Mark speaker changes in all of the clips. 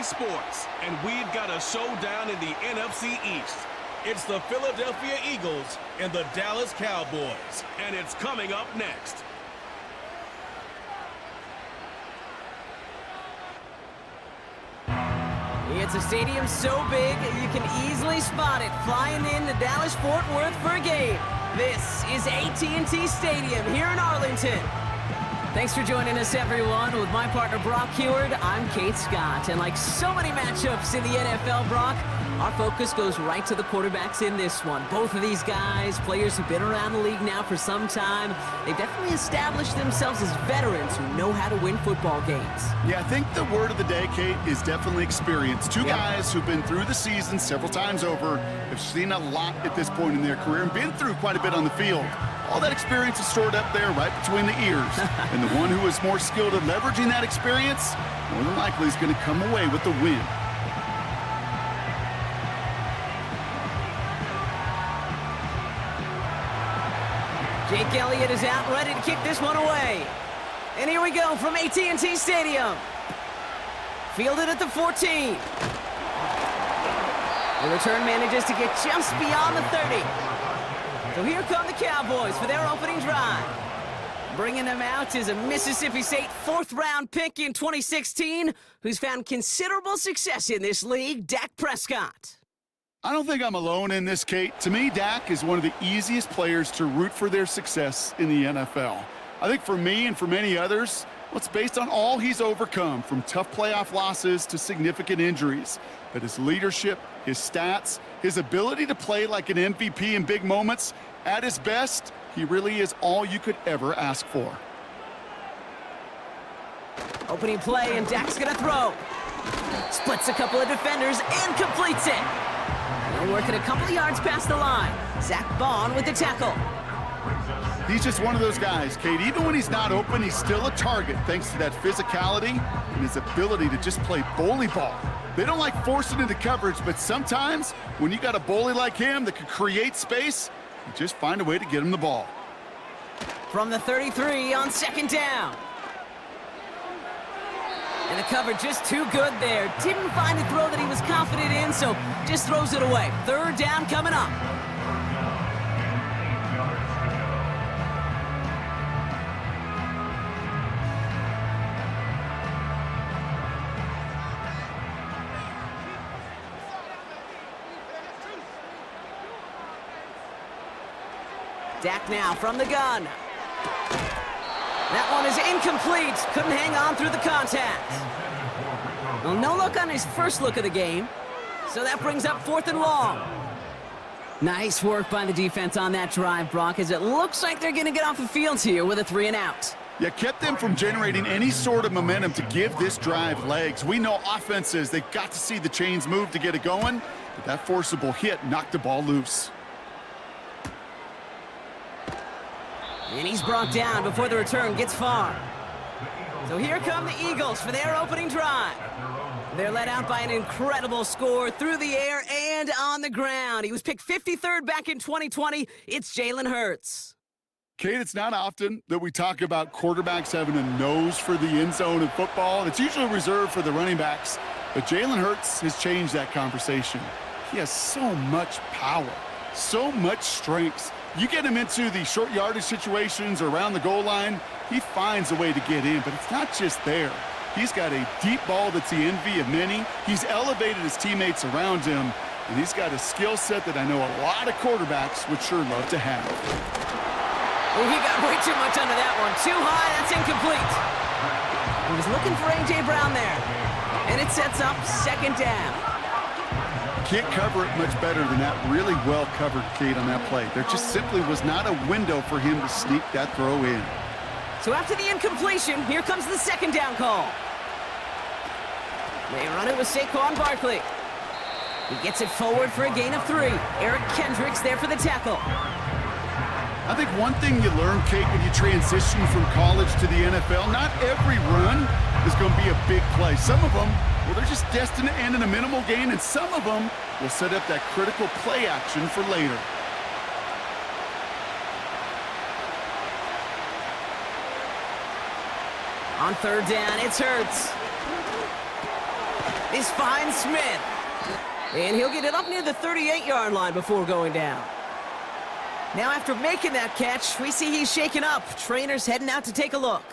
Speaker 1: play sports, and we've got a showdown in the NFC East. It's the Philadelphia Eagles and the Dallas Cowboys, and it's coming up next.
Speaker 2: It's a stadium so big you can easily spot it flying in to Dallas-Fort Worth for a game. This is AT&T Stadium here in Arlington. Thanks for joining us, everyone. With my partner, Brock Heward, I'm Kate Scott. And like so many matchups in the NFL, Brock, our focus goes right to the quarterbacks in this one. Both of these guys, players who've been around the league now for some time, they've definitely established themselves as veterans who know how to win football games.
Speaker 3: Yeah, I think the word of the day, Kate, is definitely experience. Two guys who've been through the season several times over, have seen a lot at this point in their career, and been through quite a bit on the field. All that experience is stored up there right between the ears. And the one who is more skilled at leveraging that experience, more than likely is going to come away with the win.
Speaker 2: Jake Elliott is out, ready to kick this one away. And here we go from AT&T Stadium. Fielded at the 14. The return manages to get just beyond the 30. So here come the Cowboys for their opening drive. Bringing them out is a Mississippi State fourth-round pick in 2016 who's found considerable success in this league, Dak Prescott.
Speaker 3: I don't think I'm alone in this, Kate. To me, Dak is one of the easiest players to root for their success in the NFL. I think for me and for many others, well, it's based on all he's overcome, from tough playoff losses to significant injuries. But his leadership, his stats, his ability to play like an MVP in big moments, at his best, he really is all you could ever ask for.
Speaker 2: Opening play, and Dak's gonna throw. Splits a couple of defenders and completes it. They're working a couple of yards past the line. Zach Bond with the tackle.
Speaker 3: He's just one of those guys, Kate. Even when he's not open, he's still a target thanks to that physicality and his ability to just play bully ball. They don't like forcing into coverage, but sometimes when you got a bully like him that can create space, you just find a way to get him the ball.
Speaker 2: From the 33 on second down. And the cover just too good there. Didn't find a throw that he was confident in, so just throws it away. Third down coming up. Dak now from the gun. That one is incomplete. Couldn't hang on through the contact. Well, no look on his first look of the game. So that brings up fourth and long. Nice work by the defense on that drive, Brock, as it looks like they're going to get off the field here with a 3-and-out.
Speaker 3: Yeah, kept them from generating any sort of momentum to give this drive legs. We know offenses, they've got to see the chains move to get it going, but that forcible hit knocked the ball loose.
Speaker 2: And he's brought down before the return gets far. So here come the Eagles for their opening drive. They're led out by an incredible score through the air and on the ground. He was picked 53rd back in 2020. It's Jalen Hurts.
Speaker 3: Kate, it's not often that we talk about quarterbacks having a nose for the end zone in football. It's usually reserved for the running backs. But Jalen Hurts has changed that conversation. He has so much power, so much strength. You get him into the short yardage situations or around the goal line, he finds a way to get in, but it's not just there. He's got a deep ball that's the envy of many. He's elevated his teammates around him, and he's got a skill set that I know a lot of quarterbacks would sure love to have.
Speaker 2: Oh, he got way too much under that one. Too high, that's incomplete. He was looking for A.J. Brown there, and it sets up second down.
Speaker 3: Can't cover it much better than that. Really well covered, Kate, on that play. There just simply was not a window for him to sneak that throw in.
Speaker 2: So after the incompletion, here comes the second down call. They run it with Saquon Barkley. He gets it forward for a gain of 3. Eric Kendricks there for the tackle.
Speaker 3: I think one thing you learn, Kate, when you transition from college to the NFL, not every run is going to be a big play. Some of them, well, they're just destined to end in a minimal gain, and some of them will set up that critical play action for later. On third down, it's Hurts.
Speaker 2: This finds Smith. And he'll get it up near the 38-yard line before going down. Now after making that catch, we see he's shaken up. Trainer's heading out to take a look.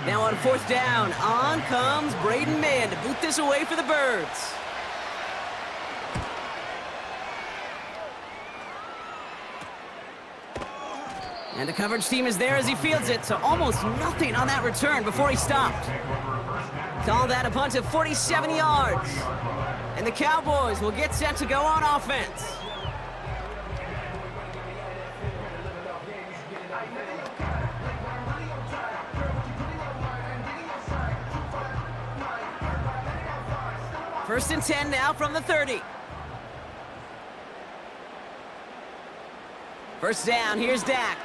Speaker 2: Now on fourth down, on comes Braden Mann to boot this away for the Birds. And the coverage team is there as he fields it, so almost nothing on that return before he stopped. Call that a punt of 47 yards. And the Cowboys will get set to go on offense. First and 10 now from the 30. First down, here's Dak.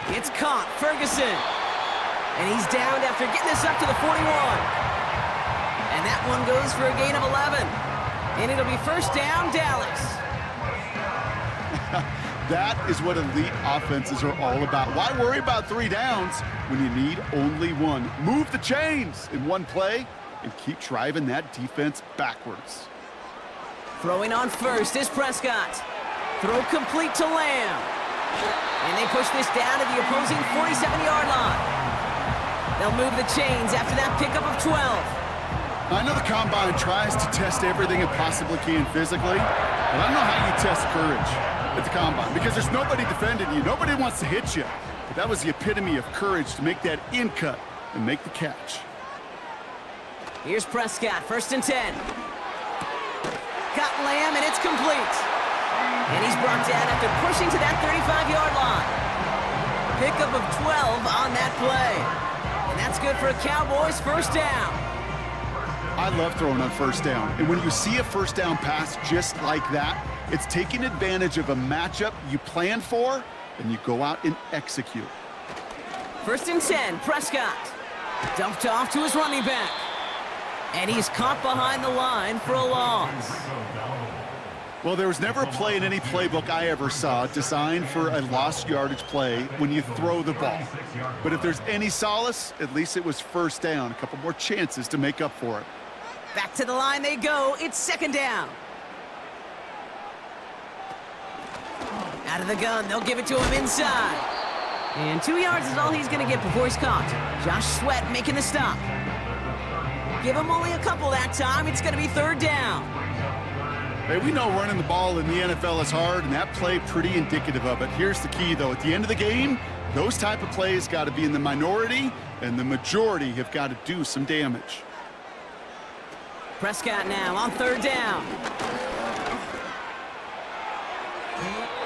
Speaker 2: It's caught, Ferguson. And he's downed after getting this up to the 41. And that one goes for a gain of 11. And it'll be first down, Dallas.
Speaker 3: That is what elite offenses are all about. Why worry about 3 downs when you need only one? Move the chains in one play and keep driving that defense backwards.
Speaker 2: Throwing on first is Prescott. Throw complete to Lamb. And they push this down to the opposing 47-yard line. They'll move the chains after that pickup of 12.
Speaker 3: I know the Combine tries to test everything it possibly can physically, but I don't know how you test courage at the Combine because there's nobody defending you. Nobody wants to hit you. But that was the epitome of courage to make that in cut and make the catch.
Speaker 2: Here's Prescott, first and 10. Got Lamb, and it's complete. And he's brought down after pushing to that 35-yard line. Pickup of 12 on that play. And that's good for a Cowboys first down.
Speaker 3: I love throwing on first down. And when you see a first down pass just like that, it's taking advantage of a matchup you planned for, and you go out and execute.
Speaker 2: First and 10, Prescott. Dumped off to his running back. And he's caught behind the line for a loss.
Speaker 3: Well, there was never a play in any playbook I ever saw designed for a lost yardage play when you throw the ball. But if there's any solace, at least it was first down. A couple more chances to make up for it.
Speaker 2: Back to the line they go. It's second down. Out of the gun. They'll give it to him inside. And 2 yards is all he's going to get before he's caught. Josh Sweat making the stop. Give him only a couple that time. It's going to be third down.
Speaker 3: Hey, we know running the ball in the NFL is hard, and that play pretty indicative of it. Here's the key, though. At the end of the game, those type of plays got to be in the minority, and the majority have got to do some damage.
Speaker 2: Prescott now on third down.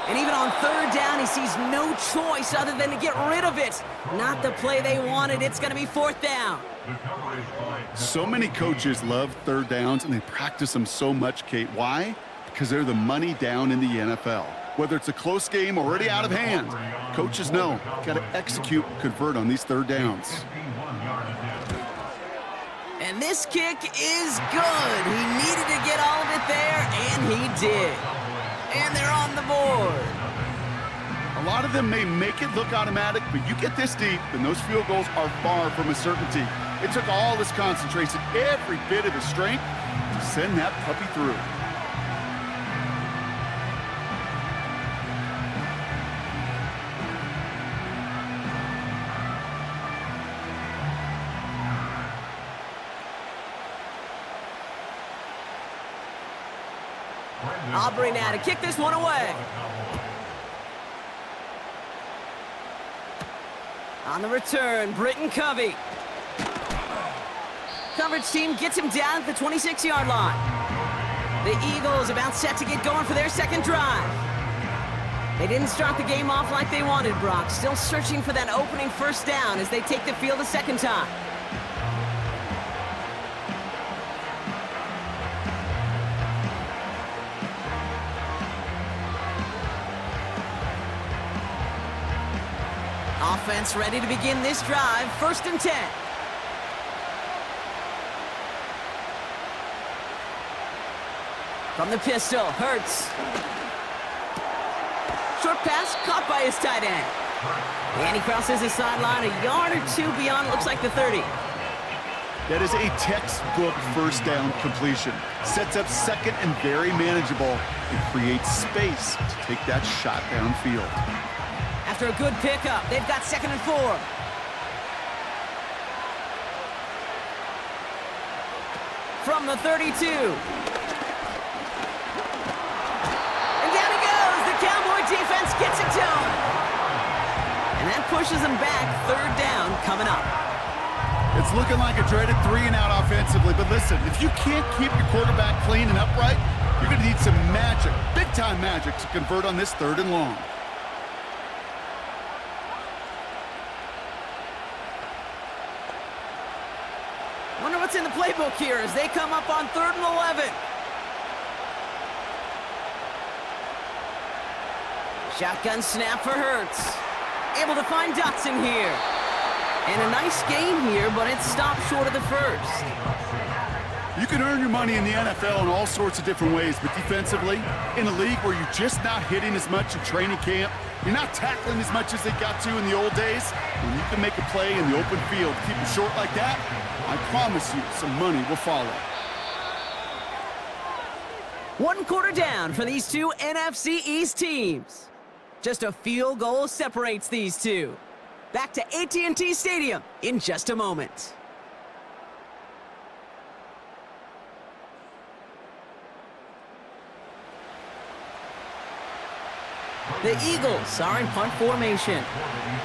Speaker 2: And even on third down, he sees no choice other than to get rid of it. Not the play they wanted. It's going to be fourth down.
Speaker 3: So many coaches love third downs, and they practice them so much, Kate. Why? Because they're the money down in the NFL. Whether it's a close game already out of hand, coaches know got to execute and convert on these third downs.
Speaker 2: And this kick is good. He needed to get all of it there, and he did. And they're on the board.
Speaker 3: A lot of them may make it look automatic, but you get this deep, and those field goals are far from a certainty. It took all his concentration, every bit of his strength, to send that puppy through.
Speaker 2: Aubrey now to kick this one away. On the return, Britton Covey. Coverage team gets him down at the 26-yard line. The Eagles about set to get going for their second drive. They didn't start the game off like they wanted, Brock. Still searching for that opening first down as they take the field a second time. Offense ready to begin this drive. 1st and 10. From the pistol, Hurts. Short pass caught by his tight end. And he crosses the sideline a yard or two beyond, looks like the 30.
Speaker 3: That is a textbook first down completion. Sets up second and very manageable and creates space to take that shot downfield.
Speaker 2: After a good pickup, they've got 2nd and 4. From the 32. And down he goes. The Cowboy defense gets it done. And that pushes them back. 3rd down coming up.
Speaker 3: It's looking like a dreaded 3-and-out offensively, but listen, if you can't keep your quarterback clean and upright, you're going to need some magic, big-time magic, to convert on this 3rd and long.
Speaker 2: Wonder what's in the playbook here as they come up on 3rd and 11. Shotgun snap for Hurts. Able to find Dotson here. And a nice game here, but it stopped short of the 1st.
Speaker 3: You can earn your money in the NFL in all sorts of different ways, but defensively, in a league where you're just not hitting as much in training camp, you're not tackling as much as they got to in the old days, when you can make a play in the open field, keep it short like that, I promise you some money will follow.
Speaker 2: 1 quarter down for these two NFC East teams. Just a field goal separates these two. Back to AT&T Stadium in just a moment. The Eagles are in punt formation.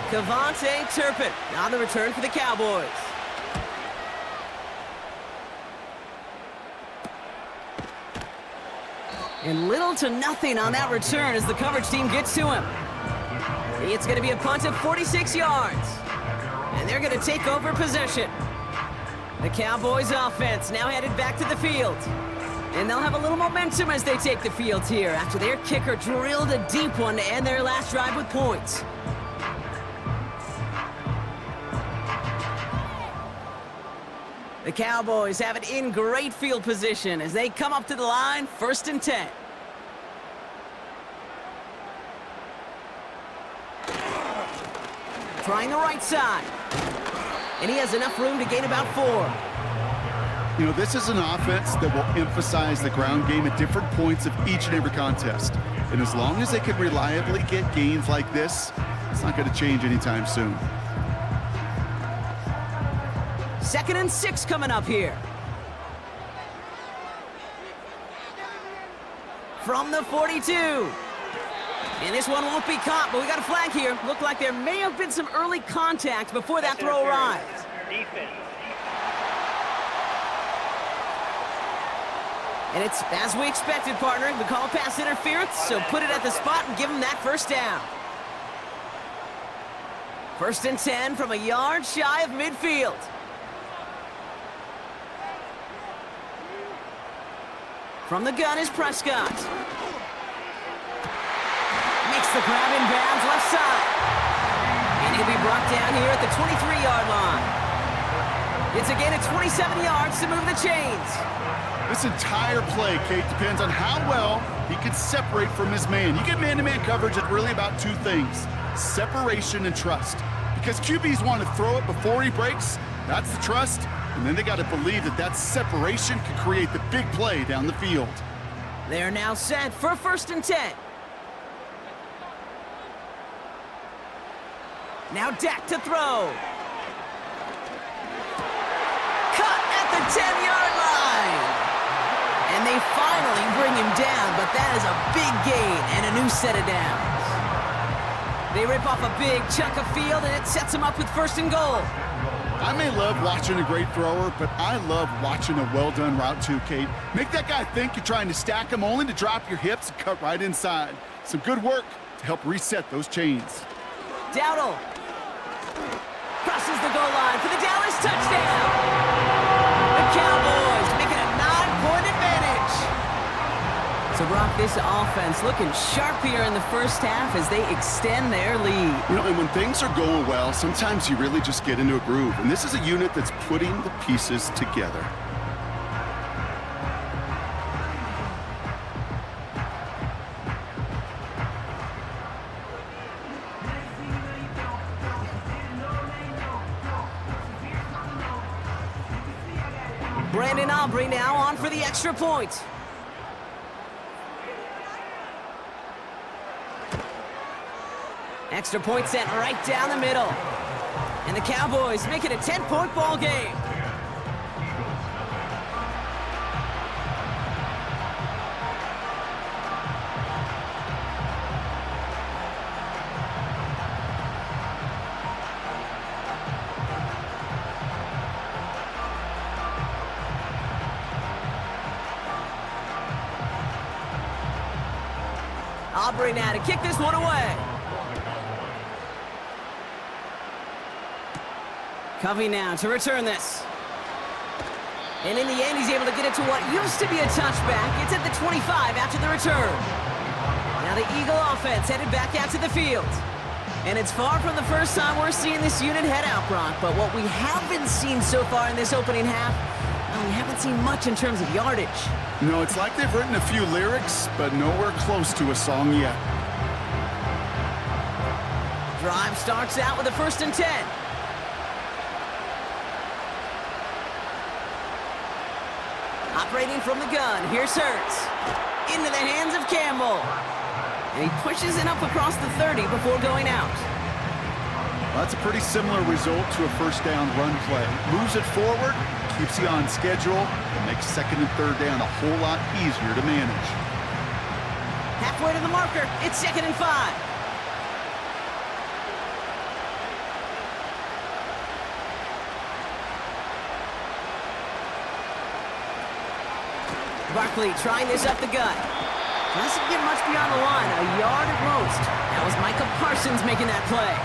Speaker 2: Kavontae Turpin on the return for the Cowboys. And little to nothing on that return as the coverage team gets to him. It's going to be a punt of 46 yards. And they're going to take over possession. The Cowboys offense now headed back to the field. And they'll have a little momentum as they take the field here after their kicker drilled a deep one to end their last drive with points. The Cowboys have it in great field position as they come up to the line, 1st and 10. Trying the right side. And he has enough room to gain about 4.
Speaker 3: You know, this is an offense that will emphasize the ground game at different points of each and every contest. And as long as they can reliably get gains like this, it's not going to change anytime soon.
Speaker 2: 2nd and 6 coming up here. From the 42. And this one won't be caught, but we got a flag here. Looked like there may have been some early contact before that throw arrived. And it's as we expected, partner. We call pass interference, so put it at the spot and give them that 1st down. 1st and 10 from a yard shy of midfield. From the gun is Prescott. Makes the grab in bounds left side. And he'll be brought down here at the 23-yard line. It's again at 27 yards to move the chains.
Speaker 3: This entire play, Kate, depends on how well he can separate from his man. You get man-to-man coverage at really about 2 things, separation and trust. Because QBs want to throw it before he breaks, that's the trust, and then they got to believe that that separation can create the big play down the field.
Speaker 2: They're now set for 1st and 10. Now Dak to throw. Cut at the 10-yard line. And they finally bring him down, but that is a big gain and a new set of downs. They rip off a big chunk of field, and it sets them up with 1st and goal.
Speaker 3: I may love watching a great thrower, but I love watching a well-done route too, Kate. Make that guy think you're trying to stack him only to drop your hips and cut right inside. Some good work to help reset those chains.
Speaker 2: Dowdle crosses the goal line for the Dallas touchdown. The Cowboys make it a 9-point advantage. So Brock, this offense looking sharp here in the first half as they extend their lead.
Speaker 3: You know, and when things are going well, sometimes you really just get into a groove. And this is a unit that's putting the pieces together.
Speaker 2: Brandon Aubrey now on for the extra point. Extra point sent right down the middle. And the Cowboys make it a 10-point ball game. Aubrey now to kick this one away. Covey now to return this. And in the end, he's able to get it to what used to be a touchback. It's at the 25 after the return. Now the Eagle offense headed back out to the field. And it's far from the first time we're seeing this unit head out, Brock. But what we haven't seen so far in this opening half, well, we haven't seen much in terms of yardage.
Speaker 3: No, it's like they've written a few lyrics, but nowhere close to a song yet.
Speaker 2: Drive starts out with a 1st and 10. Operating from the gun, here's Hurts. Into the hands of Campbell. And he pushes it up across the 30 before going out.
Speaker 3: Well, that's a pretty similar result to a first down run play. Moves it forward, keeps you on schedule, and makes 2nd and 3rd down a whole lot easier to manage.
Speaker 2: Halfway to the marker, it's 2nd and 5. Barkley trying this up the gut. Doesn't get much beyond the line, a yard at most. That was Micah Parsons making that play.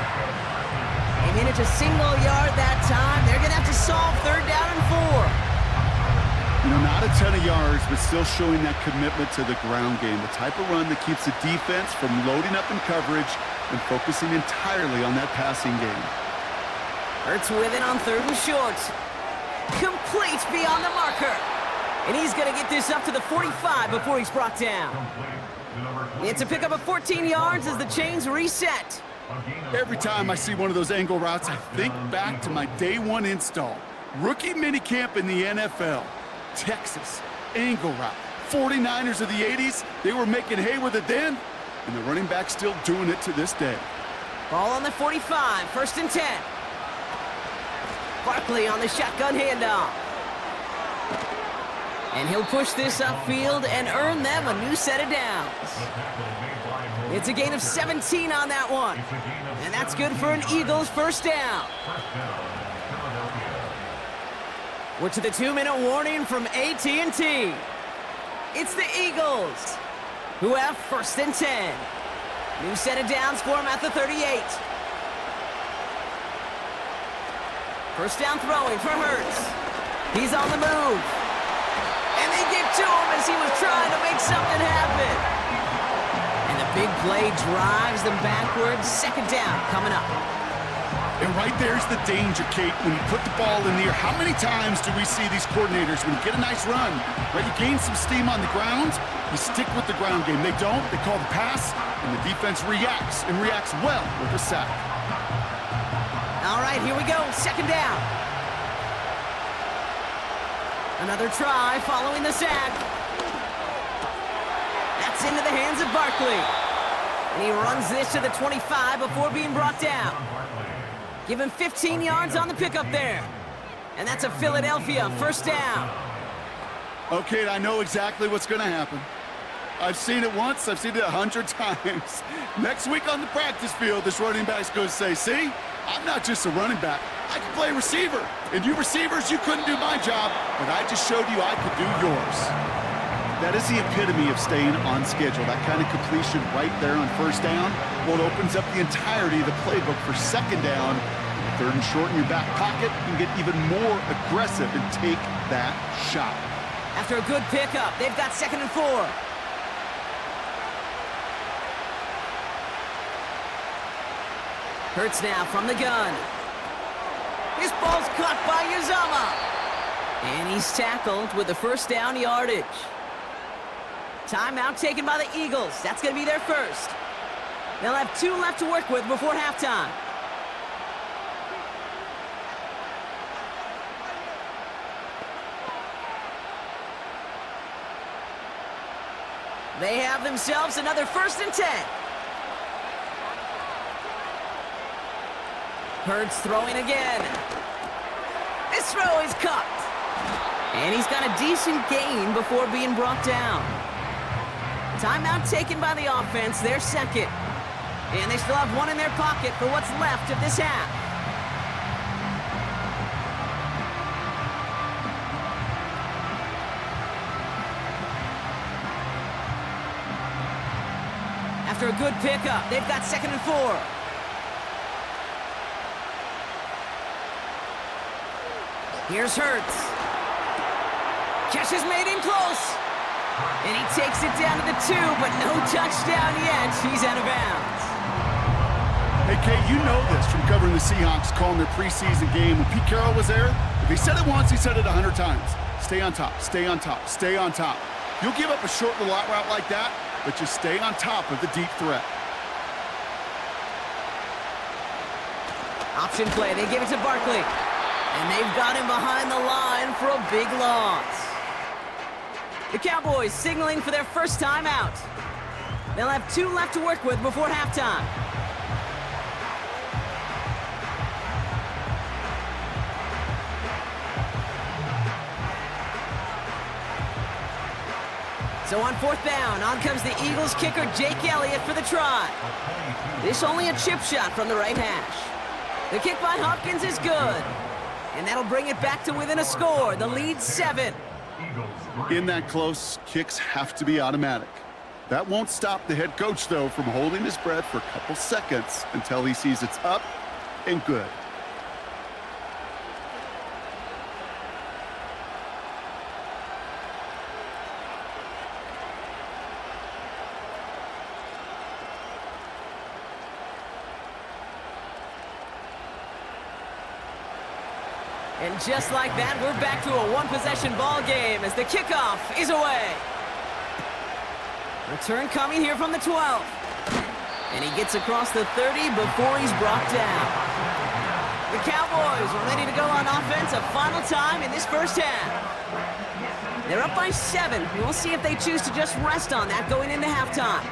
Speaker 2: They managed a single yard that time. They're going to have to solve 3rd down and 4.
Speaker 3: You know, not a ton of yards, but still showing that commitment to the ground game. The type of run that keeps the defense from loading up in coverage and focusing entirely on that passing game.
Speaker 2: Hurts with it on 3rd and short. Complete beyond the marker. And he's going to get this up to the 45 before he's brought down. It's a pickup of 14 yards as the chains reset.
Speaker 3: Every time I see one of those angle routes, I think back to my day 1 install. Rookie minicamp in the NFL. Texas, angle route. 49ers of the 80s, they were making hay with it then, and the running back's still doing it to this day.
Speaker 2: Ball on the 45, 1st and 10. Barkley on the shotgun handoff. And he'll push this upfield and earn them a new set of downs. It's a gain of 17 on that one. And that's good for an Eagles 1st down. We're to the 2-minute warning from AT&T. It's the Eagles, who have 1st and 10. New set of downs for him at the 38. 1st down throwing for Hurts. He's on the move. And they get to him as he was trying to make something happen. And the big play drives them backwards. 2nd down coming up.
Speaker 3: And right there's the danger, Kate, when you put the ball in the air. How many times do we see these coordinators, when you get a nice run, right, you gain some steam on the ground, you stick with the ground game. They don't, they call the pass, and the defense reacts, and reacts well with a sack.
Speaker 2: All right, here we go, 2nd down. Another try following the sack. That's into the hands of Barkley. And he runs this to the 25 before being brought down. Give him 15 yards on the pickup there. And that's a Philadelphia 1st down.
Speaker 3: Okay, I know exactly what's going to happen. I've seen it once, I've seen it 100 times. Next week on the practice field, this running back's going to say, see, I'm not just a running back. I can play receiver. And you receivers, you couldn't do my job, but I just showed you I could do yours. That is the epitome of staying on schedule. That kind of completion right there on 1st down, well, it opens up the entirety of the playbook for 2nd down. 3rd and short in your back pocket, you can get even more aggressive and take that shot.
Speaker 2: After a good pickup, they've got 2nd and 4. Hurts now from the gun. This ball's caught by Uzama. And he's tackled with the first down yardage. Timeout taken by the Eagles. That's going to be their first. They'll have 2 left to work with before halftime. They have themselves another 1st and 10. Hurts throwing again. This throw is caught. And he's got a decent gain before being brought down. Timeout taken by the offense, their second. And they still have 1 in their pocket for what's left of this half. After a good pickup, they've got 2nd and 4. Here's Hurts. Catch is made in close. And he takes it down to the 2, but no touchdown yet. He's out of bounds.
Speaker 3: Hey, Kate, you know this from covering the Seahawks, calling their preseason game. When Pete Carroll was there, if he said it once, he said it 100 times. Stay on top, stay on top, stay on top. You'll give up a short little out route like that, but just stay on top of the deep threat.
Speaker 2: Option play, they give it to Barkley. And they've got him behind the line for a big loss. The Cowboys signaling for their first time out. They'll have 2 left to work with before halftime. So on 4th down, on comes the Eagles kicker Jake Elliott for the try. This only a chip shot from the right hash. The kick by Hopkins is good. And that'll bring it back to within a score. The lead 7.
Speaker 3: In that close, kicks have to be automatic. That won't stop the head coach, though, from holding his breath for a couple seconds until he sees it's up and good.
Speaker 2: And just like that, we're back to a 1-possession ball game as the kickoff is away. Return coming here from the 12. And he gets across the 30 before he's brought down. The Cowboys are ready to go on offense a final time in this first half. They're up by 7. We'll see if they choose to just rest on that going into halftime.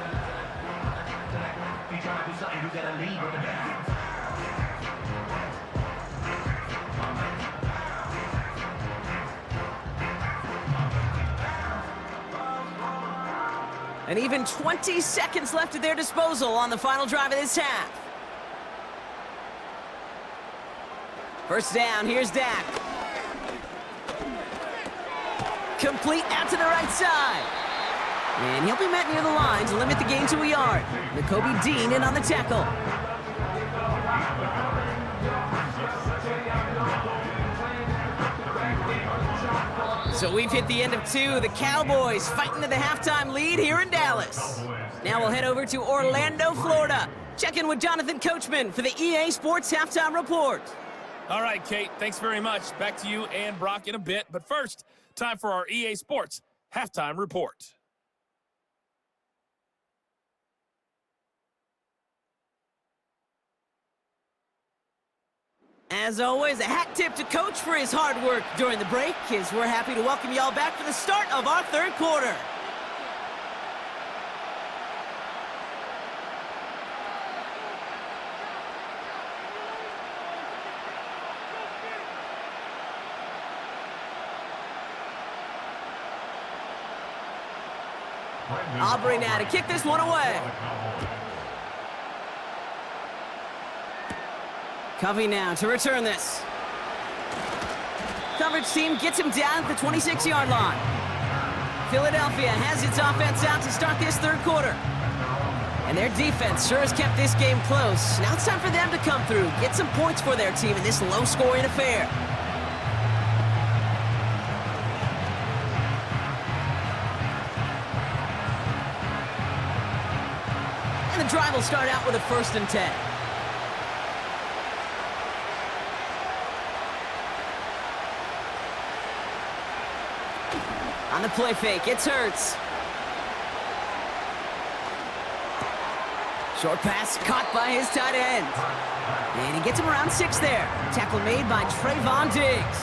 Speaker 2: And even 20 seconds left at their disposal on the final drive of this half. First down, here's Dak. Complete out to the right side. And he'll be met near the line to limit the gain to a yard. Nakobe Dean in on the tackle. So we've hit the end of 2. The Cowboys fighting to the halftime lead here in Dallas. Now we'll head over to Orlando, Florida. Check in with Jonathan Coachman for the EA Sports Halftime Report.
Speaker 4: All right, Kate, thanks very much. Back to you and Brock in a bit. But first, time for our EA Sports Halftime Report.
Speaker 2: As always, a hat tip to Coach for his hard work during the break, as we're happy to welcome y'all back for the start of our 3rd quarter. Aubrey now to kick this one away. Covey now to return this. Coverage team gets him down at the 26-yard line. Philadelphia has its offense out to start this 3rd quarter. And their defense sure has kept this game close. Now it's time for them to come through, get some points for their team in this low-scoring affair. And the drive will start out with a 1st and 10. On the play fake, it's Hurts. Short pass caught by his tight end. And he gets him around 6 there. Tackle made by Trayvon Diggs.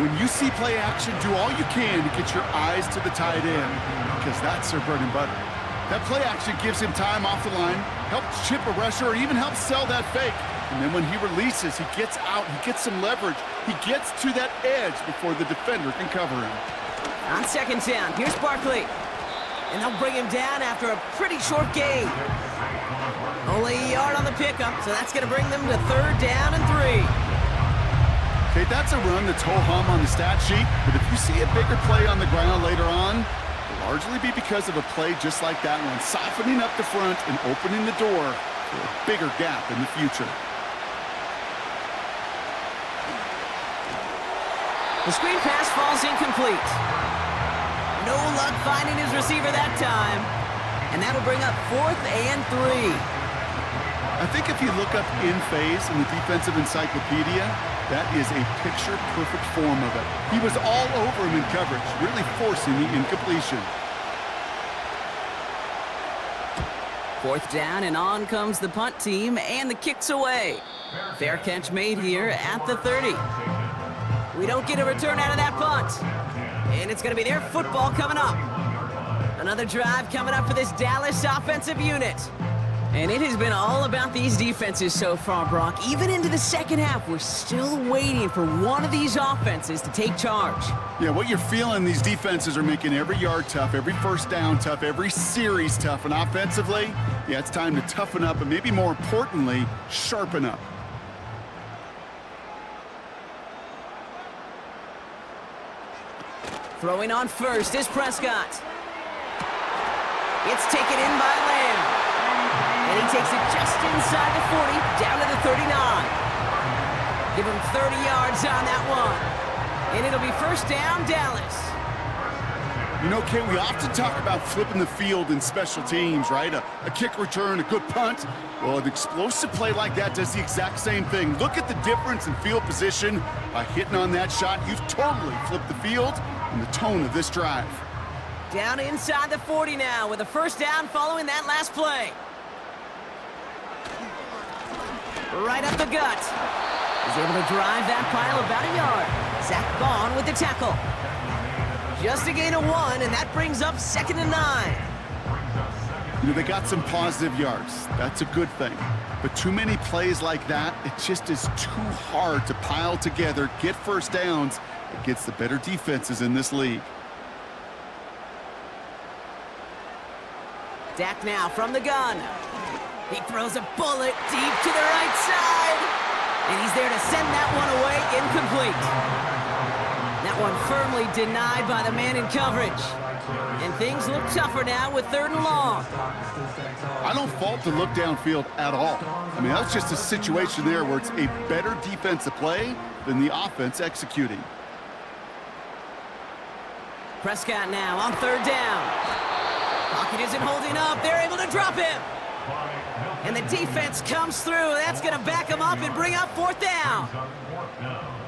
Speaker 3: When you see play action, do all you can to get your eyes to the tight end, because that's their bread and butter. That play action gives him time off the line, helps chip a rusher, or even helps sell that fake. And then when he releases, he gets out, he gets some leverage. He gets to that edge before the defender can cover him.
Speaker 2: On second down, here's Barkley. And they'll bring him down after a pretty short gain. Only a yard on the pickup, so that's going to bring them to 3rd down and 3.
Speaker 3: Okay, that's a run that's ho-hum on the stat sheet, but if you see a bigger play on the ground later on, it'll largely be because of a play just like that one, softening up the front and opening the door for a bigger gap in the future.
Speaker 2: The screen pass falls incomplete. No luck finding his receiver that time. And that'll bring up 4th and 3.
Speaker 3: I think if you look up in phase in the defensive encyclopedia, that is a picture-perfect form of it. He was all over him in coverage, really forcing the incompletion.
Speaker 2: 4th down, and on comes the punt team, and the kick's away. Fair catch made here at the 30. We don't get a return out of that punt. And it's going to be their football coming up. Another drive coming up for this Dallas offensive unit. And it has been all about these defenses so far, Brock. Even into the second half, we're still waiting for one of these offenses to take charge.
Speaker 3: Yeah, what you're feeling, these defenses are making every yard tough, every first down tough, every series tough. And offensively, yeah, it's time to toughen up and maybe more importantly, sharpen up.
Speaker 2: Throwing on first is Prescott. It's taken in by Lamb. And he takes it just inside the 40, down to the 39. Give him 30 yards on that one. And it'll be 1st down, Dallas.
Speaker 3: You know, Kate, we often talk about flipping the field in special teams, right? A kick return, a good punt. Well, an explosive play like that does the exact same thing. Look at the difference in field position. By hitting on that shot, you've totally flipped the field and the tone of this drive.
Speaker 2: Down inside the 40 now with a 1st down following that last play. Right up the gut. He's able to drive that pile about a yard. Zach Bond with the tackle. Just a gain of 1, and that brings up 2nd and 9.
Speaker 3: You know, they got some positive yards. That's a good thing. But too many plays like that, it just is too hard to pile together, get first downs against the better defenses in this league.
Speaker 2: Dak now from the gun. He throws a bullet deep to the right side. And he's there to send that one away incomplete. That one firmly denied by the man in coverage. And things look tougher now with 3rd and long.
Speaker 3: I don't fault the look downfield at all. I mean, that's just a situation there where it's a better defensive play than the offense executing.
Speaker 2: Prescott now on 3rd down. Pocket isn't holding up. They're able to drop him. And the defense comes through. That's going to back him up and bring up 4th down.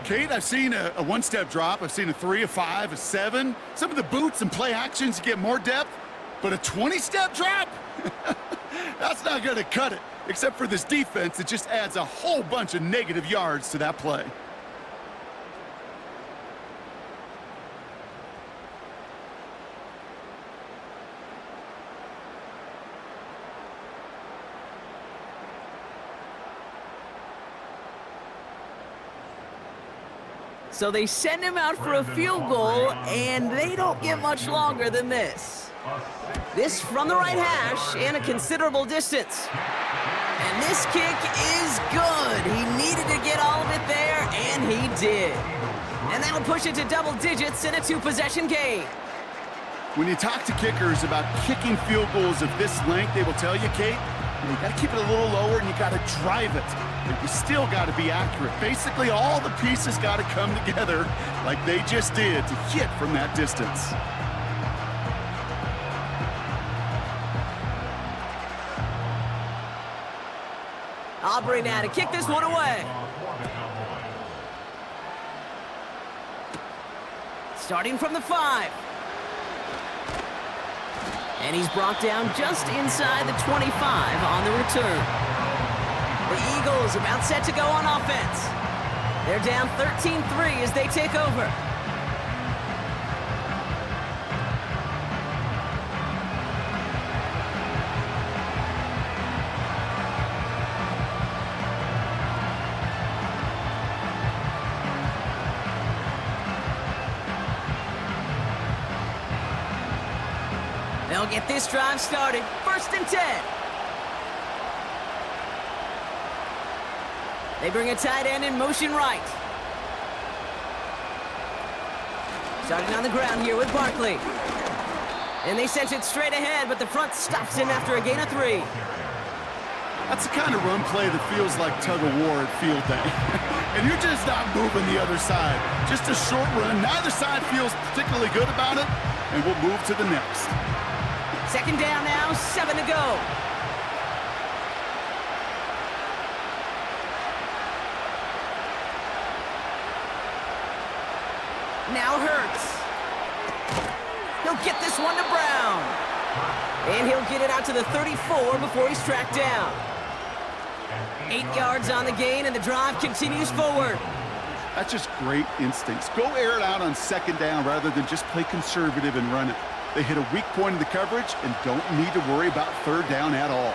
Speaker 3: Kate, I've seen a one-step drop. I've seen a 3, a 5, a 7. Some of the boots and play actions get more depth, but a 20-step drop? That's not going to cut it, except for this defense that just adds a whole bunch of negative yards to that play.
Speaker 2: So they send him out for a field goal, and they don't get much longer than this. This from the right hash and a considerable distance. And this kick is good. He needed to get all of it there, and he did. And that'll push it to double digits in a 2-possession game.
Speaker 3: When you talk to kickers about kicking field goals of this length, they will tell you, Kate, you got to keep it a little lower and you got to drive it. But you still got to be accurate. Basically, all the pieces got to come together like they just did to hit from that distance.
Speaker 2: Aubrey now to kick this one away. Starting from the 5. And he's brought down just inside the 25 on the return. The Eagles about set to go on offense. They're down 13-3 as they take over. They'll get this drive started. 1st and 10. They bring a tight end in motion right. Starting on the ground here with Barkley. And they sent it straight ahead, but the front stops him after a gain of 3.
Speaker 3: That's the kind of run play that feels like tug-of-war at field day. And you're just not moving the other side. Just a short run. Neither side feels particularly good about it, and we'll move to the next.
Speaker 2: 2nd down now, 7 to go. Now Hurts. He'll get this one to Brown. And he'll get it out to the 34 before he's tracked down. 8 yards on the gain, and the drive continues forward.
Speaker 3: That's just great instincts. Go air it out on 2nd down rather than just play conservative and run it. They hit a weak point in the coverage and don't need to worry about 3rd down at all.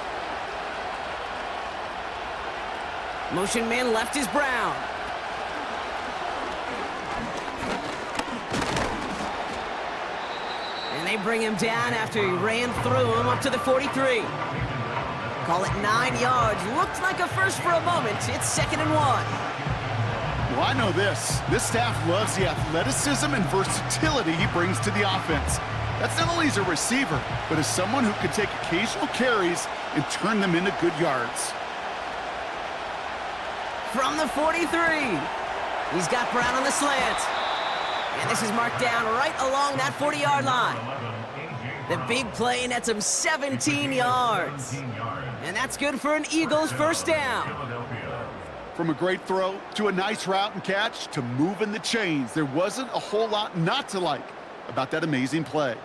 Speaker 2: Motion man left is Brown. And they bring him down after he ran through him up to the 43. Call it 9 yards. Looked like a first for a moment. It's 2nd and 1.
Speaker 3: Well, I know this. This staff loves the athleticism and versatility he brings to the offense. That's not only as a receiver, but as someone who can take occasional carries and turn them into good yards.
Speaker 2: From the 43, he's got Brown on the slant. And this is marked down right along that 40-yard line. The big play nets him 17 yards. And that's good for an Eagles 1st down.
Speaker 3: From a great throw to a nice route and catch to moving the chains, there wasn't a whole lot not to like about that amazing play.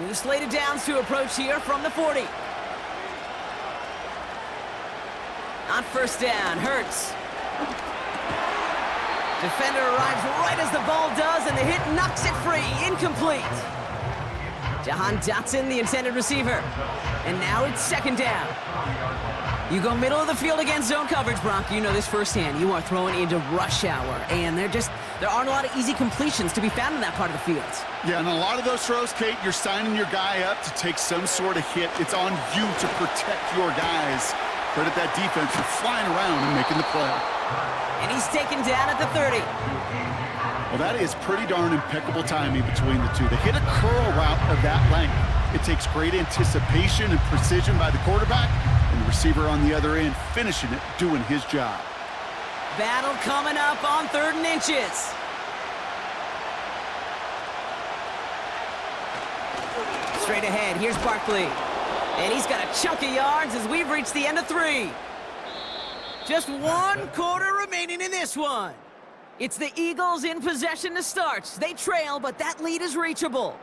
Speaker 2: New slate of downs to approach here from the 40. On 1st down, Hurts. Defender arrives right as the ball does, and the hit knocks it free. Incomplete. Jahan Dotson, the intended receiver. And now it's 2nd down. You go middle of the field against zone coverage, Brock. You know this firsthand. You are throwing into rush hour, and there aren't a lot of easy completions to be found in that part of the field.
Speaker 3: Yeah, and a lot of those throws, Kate, you're signing your guy up to take some sort of hit. It's on you to protect your guys. Credit that defense for flying around and making the play.
Speaker 2: And he's taken down at the 30.
Speaker 3: Well, that is pretty darn impeccable timing between the two. They hit a curl route of that length. It takes great anticipation and precision by the quarterback, and the receiver on the other end finishing it, doing his job.
Speaker 2: Battle coming up on 3rd and inches. Straight ahead, here's Barkley. And he's got a chunk of yards as we've reached the end of 3. Just 1 quarter remaining in this one. It's the Eagles in possession to start. They trail, but that lead is reachable.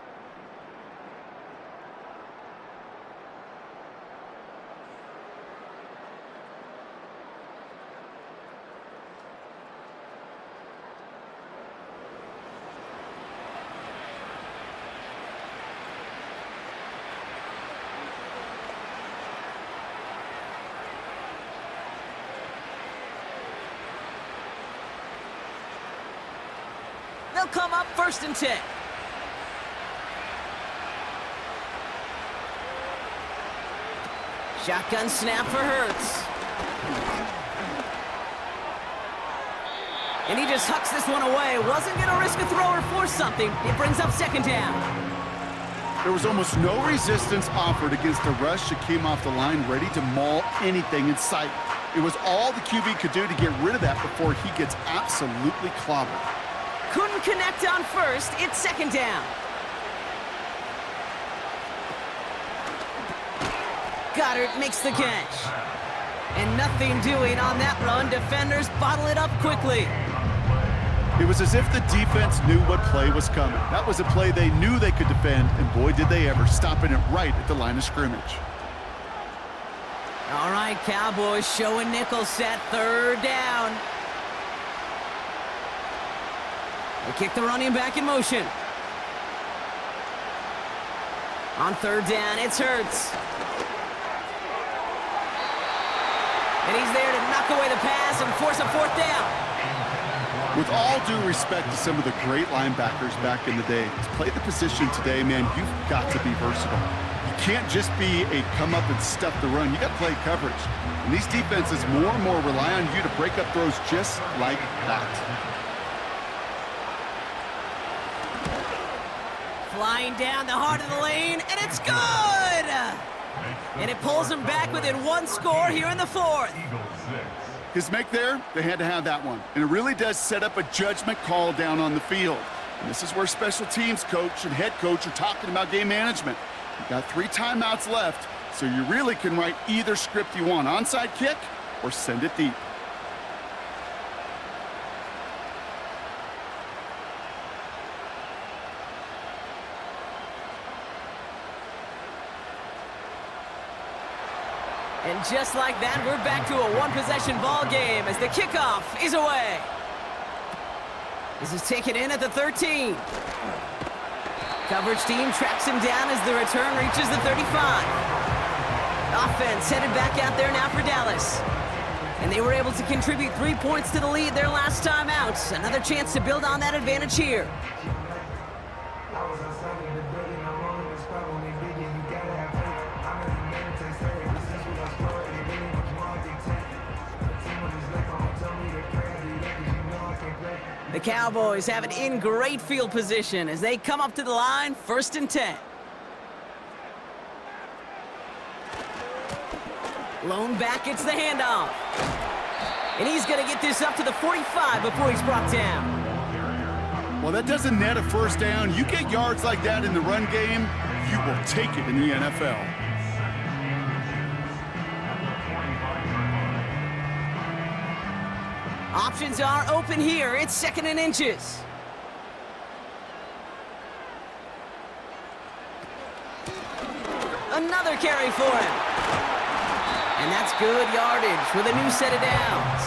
Speaker 2: They'll come up 1st and 10. Shotgun snap for Hurts. And he just hucks this one away. Wasn't going to risk a throw or force something. It brings up 2nd down.
Speaker 3: There was almost no resistance offered against the rush that came off the line ready to maul anything in sight. It was all the QB could do to get rid of that before he gets absolutely clobbered.
Speaker 2: Couldn't connect on 1st. It's 2nd down. Goddard makes the catch. And nothing doing on that run. Defenders bottle it up quickly.
Speaker 3: It was as if the defense knew what play was coming. That was a play they knew they could defend, and boy, did they ever, stopping it right at the line of scrimmage.
Speaker 2: All right, Cowboys showing nickel set, third down. They kick the running back in motion. On third down, it's Hurts. And he's there to knock away the pass and force a fourth down.
Speaker 3: With all due respect to some of the great linebackers back in the day, to play the position today, man, you've got to be versatile. You can't just be a come up and stuff the run. You got to play coverage. And these defenses more and more rely on you to break up throws just like that.
Speaker 2: Flying down the heart of the lane, and it's good! And it pulls them back within one score here in the fourth.
Speaker 3: His make there, they had to have that one. And it really does set up a judgment call down on the field. And this is where special teams coach and head coach are talking about game management. You've got 3 timeouts left, so you really can write either script you want. Onside kick or send it deep.
Speaker 2: And just like that, we're back to a one-possession ball game as the kickoff is away. This is taken in at the 13. Coverage team tracks him down as the return reaches the 35. Offense headed back out there now for Dallas. And they were able to contribute 3 points to the lead their last time out. Another chance to build on that advantage here. The Cowboys have it in great field position as they come up to the line, 1st and 10. Lone back gets the handoff. And he's going to get this up to the 45 before he's brought down.
Speaker 3: Well, that doesn't net a first down. You get yards like that in the run game, you will take it in the NFL.
Speaker 2: Options are open here. It's 2nd and inches. Another carry for him. And that's good yardage with a new set of downs.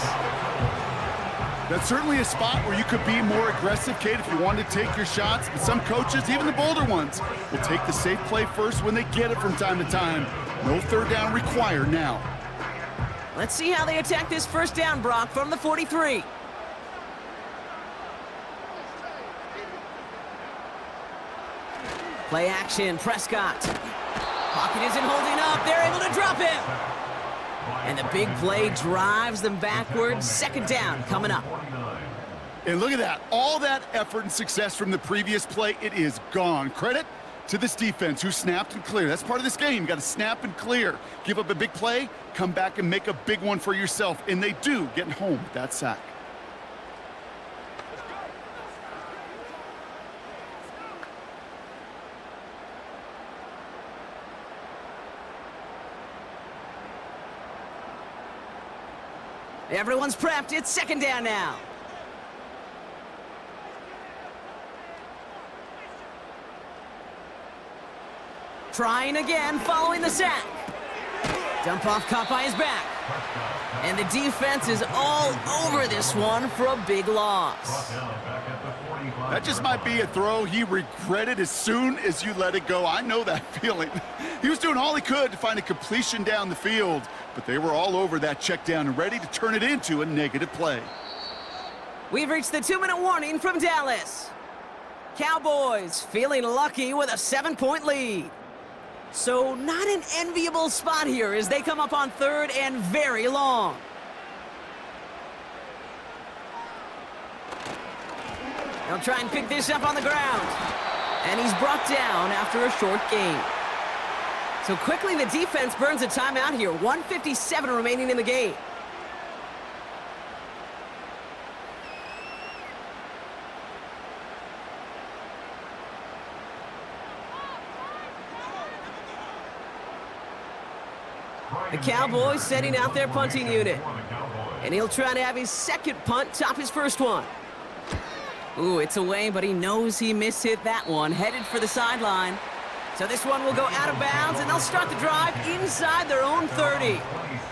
Speaker 3: That's certainly a spot where you could be more aggressive, Kate, if you wanted to take your shots. But some coaches, even the bolder ones, will take the safe play first when they get it from time to time. No third down required now.
Speaker 2: Let's see how they attack this first down, Brock, from the 43. Play action, Prescott. Pocket isn't holding up. They're able to drop him. And the big play drives them backwards. 2nd down coming up.
Speaker 3: And look at that. All that effort and success from the previous play, it is gone. Credit to this defense who snapped and cleared. That's part of this game. You got to snap and clear. Give up a big play, come back and make a big one for yourself. And they do, getting home with that sack.
Speaker 2: Everyone's prepped. It's 2nd down now. Trying again following the sack. Dump off caught by his back. And the defense is all over this one for a big loss.
Speaker 3: That just might be a throw he regretted as soon as you let it go. I know that feeling. He was doing all he could to find a completion down the field, but they were all over that check down and ready to turn it into a negative play.
Speaker 2: We've reached the 2-minute warning from Dallas. Cowboys feeling lucky with a 7-point lead. So not an enviable spot here as they come up on 3rd and very long. They'll try and pick this up on the ground. And he's brought down after a short gain. So quickly the defense burns a timeout here. 1:57 remaining in the game. The Cowboys setting out their punting unit. And he'll try to have his second punt top his first one. Ooh, it's away, but he knows he mishit that one. Headed for the sideline. So this one will go out of bounds, and they'll start the drive inside their own 30.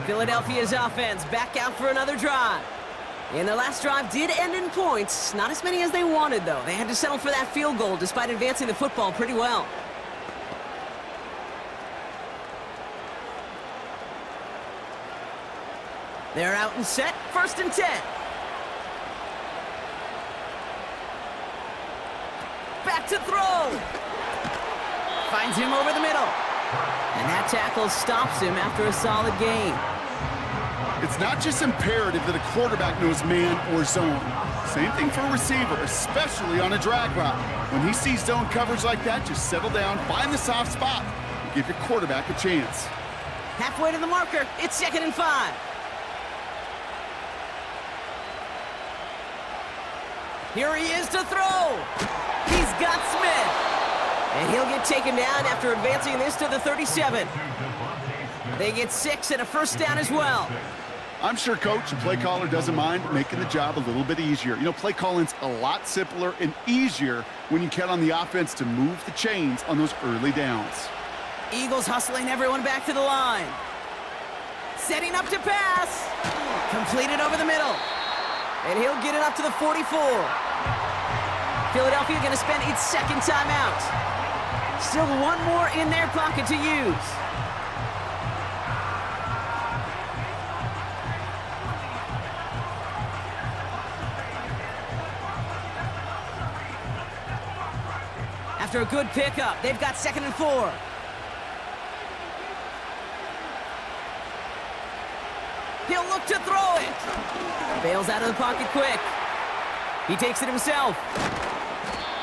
Speaker 2: Philadelphia's offense back out for another drive. And their last drive did end in points. Not as many as they wanted, though. They had to settle for that field goal despite advancing the football pretty well. They're out and set. 1st and 10. Back to throw. Finds him over the middle. And that tackle stops him after a solid gain.
Speaker 3: It's not just imperative that a quarterback knows man or zone. Same thing for a receiver, especially on a drag route. When he sees zone coverage like that, just settle down, find the soft spot, and give your quarterback a chance.
Speaker 2: Halfway to the marker. It's 2nd and 5. Here he is to throw. He's got Smith. And he'll get taken down after advancing this to the 37. They get 6 and a 1st down as well.
Speaker 3: I'm sure coach and play caller doesn't mind making the job a little bit easier. You know, play calling's a lot simpler and easier when you count on the offense to move the chains on those early downs.
Speaker 2: Eagles hustling everyone back to the line. Setting up to pass. Completed over the middle. And he'll get it up to the 44. Philadelphia going to spend its 2nd timeout. Still one more in their pocket to use. After a good pickup, they've got 2nd and 4. He'll look to throw it. Bails out of the pocket quick. He takes it himself.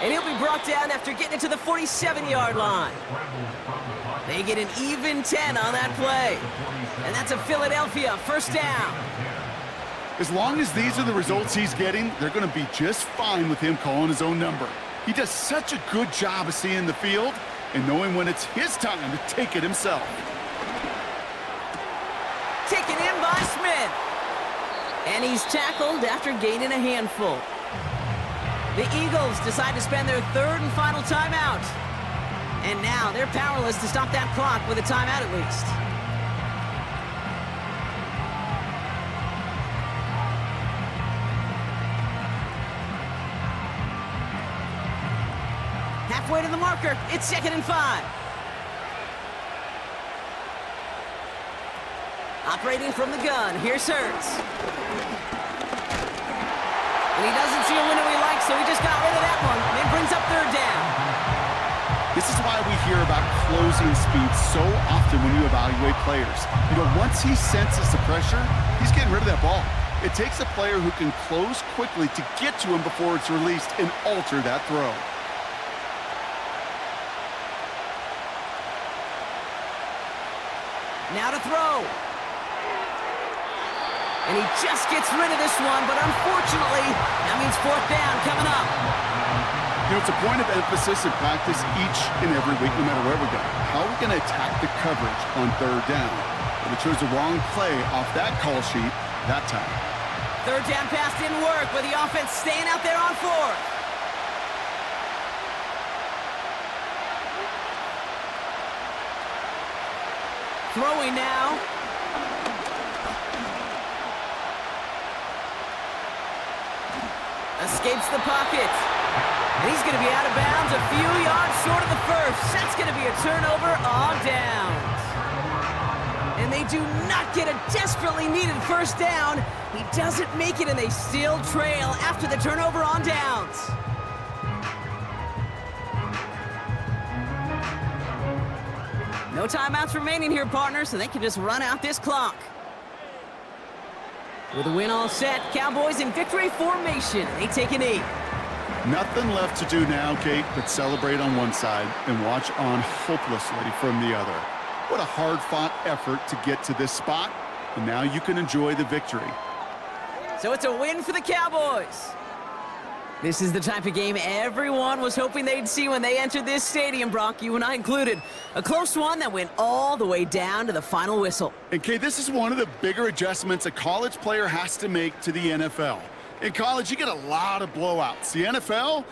Speaker 2: And he'll be brought down after getting it to the 47-yard line. They get an even 10 on that play. And that's a Philadelphia 1st down.
Speaker 3: As long as these are the results he's getting, they're going to be just fine with him calling his own number. He does such a good job of seeing the field and knowing when it's his time to take it himself.
Speaker 2: Taken in by Smith. And he's tackled after gaining a handful. The Eagles decide to spend their 3rd and final timeout. And now they're powerless to stop that clock with a timeout at least. Halfway to the marker, it's 2nd and 5. Operating from the gun, here's Hurts. And he doesn't see a window he likes, so he just got rid of that one. And it brings up 3rd down.
Speaker 3: This is why we hear about closing speed so often when you evaluate players. You know, once he senses the pressure, he's getting rid of that ball. It takes a player who can close quickly to get to him before it's released and alter that throw.
Speaker 2: Now to throw. And he just gets rid of this one, but unfortunately, that means 4th down coming up.
Speaker 3: You know, it's a point of emphasis in practice each and every week, no matter where we go. How are we going to attack the coverage on 3rd down? Well, they chose the wrong play off that call sheet that time.
Speaker 2: 3rd down pass didn't work, but the offense staying out there on 4th. Throwing now. Escapes the pocket. And he's going to be out of bounds a few yards short of the 1st. That's going to be a turnover on downs. And they do not get a desperately needed 1st down. He doesn't make it, and they still trail after the turnover on downs. No timeouts remaining here, partner, so they can just run out this clock. With a win all set, Cowboys in victory formation. They take a knee.
Speaker 3: Nothing left to do now, Kate, but celebrate on one side and watch on hopelessly from the other. What a hard-fought effort to get to this spot, and now you can enjoy the victory.
Speaker 2: So it's a win for the Cowboys. This is the type of game everyone was hoping they'd see when they entered this stadium, Brock, you and I included. A close one that went all the way down to the final whistle.
Speaker 3: And Kay, this is one of the bigger adjustments a college player has to make to the NFL. In college, you get a lot of blowouts. The NFL,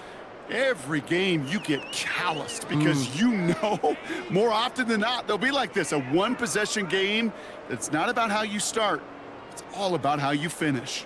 Speaker 3: every game you get calloused because you know more often than not they'll be like this, a one-possession game that's not about how you start. It's all about how you finish.